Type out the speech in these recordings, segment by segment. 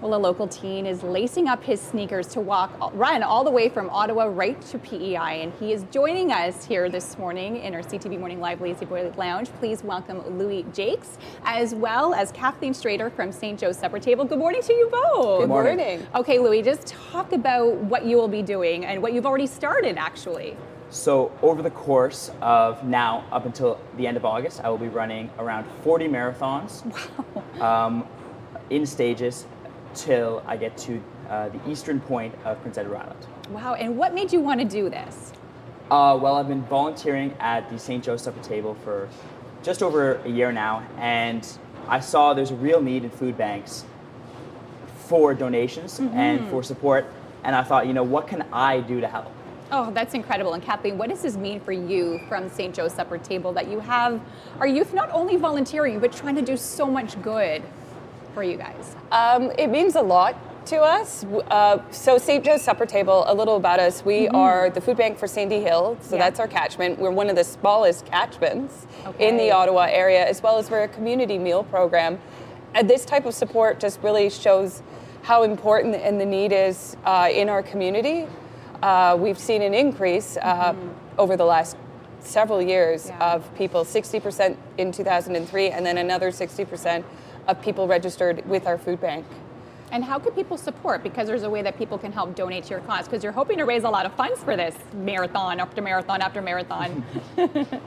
Well, a local teen is lacing up his sneakers to run all the way from Ottawa right to PEI, and he is joining us here this morning in our CTV Morning Live Lazy Boy Lounge. Please welcome Jacques, as well as Kathleen Sander from St. Joe's Supper Table. Good morning to you both. Good morning. Okay, Louis, just talk about what you will be doing and what you've already started, actually. So over the course of now up until the end of August, I will be running around 40 marathons. Wow. In stages till I get to the eastern point of Prince Edward Island. Wow, and what made you want to do this? Well, I've been volunteering at the St. Joe's Supper Table for just over a year now, and I saw there's a real need in food banks for donations and for support, and I thought, you know, what can I do to help? Oh, that's incredible. And Kathleen, what does this mean for you from St. Joe's Supper Table that you have our youth not only volunteering, but trying to do so much good for you guys? It means a lot to us. So St. Joe's Supper Table, a little about us. We are the food bank for Sandy Hill, so that's our catchment. We're one of the smallest catchments in the Ottawa area, as well as we're a community meal program. And this type of support just really shows how important and the need is in our community. We've seen an increase over the last several years of people, 60% in 2003, and then another 60% of people registered with our food bank. And how can people support? Because there's a way that people can help donate to your cause, because you're hoping to raise a lot of funds for this marathon after marathon after marathon.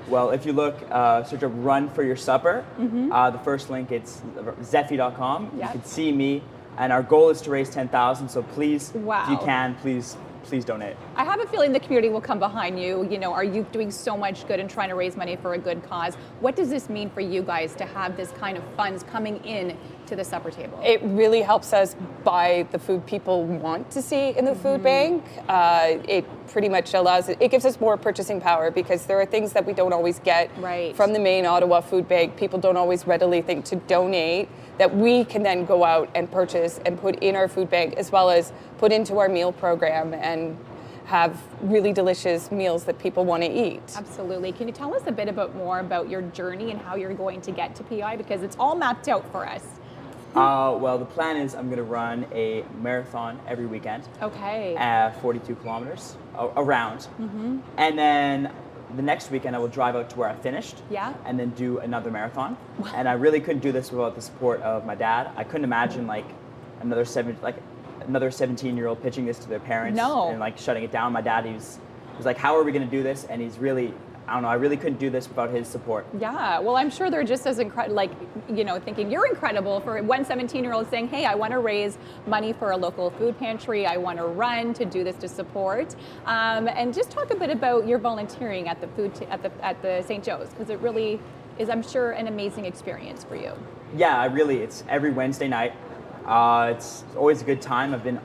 Well, if you look, search up Run for Your Supper, the first link, it's zeffy.com. You can see me, and our goal is to raise 10,000, so please, if you can, please donate. I have a feeling the community will come behind you. You know, are you doing so much good and trying to raise money for a good cause? What does this mean for you guys to have this kind of funds coming in to the supper table? It really helps us buy the food people want to see in the food bank. It pretty much allows it gives us more purchasing power, because there are things that we don't always get from the main Ottawa food bank. People don't always readily think to donate, that we can then go out and purchase and put in our food bank, as well as put into our meal program and have really delicious meals that people want to eat. Absolutely. Can you tell us a bit more about your journey and how you're going to get to PI? Because it's all mapped out for us. Well, the plan is I'm going to run a marathon every weekend. Okay. 42 kilometers around. And then the next weekend I will drive out to where I finished. And then do another marathon. And I really couldn't do this without the support of my dad. I couldn't imagine another 17-year-old pitching this to their parents and like shutting it down. My dad, he was like, how are we going to do this? And he's really, I don't know, I really couldn't do this without his support. Yeah, well, I'm sure they're just as incredible, like, you know, thinking you're incredible for one 17-year-old saying, hey, I want to raise money for a local food pantry. I want to run to do this to support. And just talk a bit about your volunteering at the at the St. Joe's, because it really is, I'm sure, an amazing experience for you. Yeah, it's every Wednesday night. It's always a good time. I've been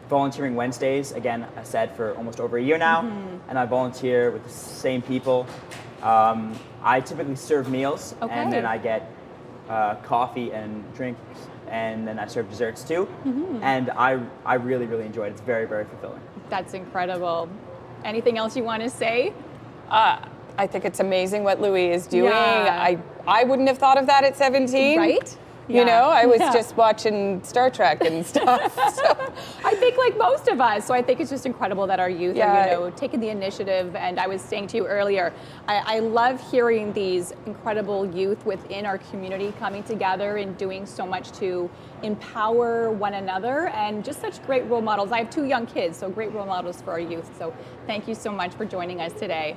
volunteering Wednesdays, again, I said, for almost over a year now, and I volunteer with the same people. I typically serve meals, and then I get coffee and drinks, and then I serve desserts too, and I really, really enjoy it. It's very, very fulfilling. That's incredible. Anything else you want to say? I think it's amazing what Louis is doing. I wouldn't have thought of that at 17. Right? You know, I was just watching Star Trek and stuff. So. I think like most of us. So I think it's just incredible that our youth are, you know, taking the initiative. And I was saying to you earlier, I love hearing these incredible youth within our community coming together and doing so much to empower one another, and just such great role models. I have 2 young kids, so great role models for our youth. So thank you so much for joining us today.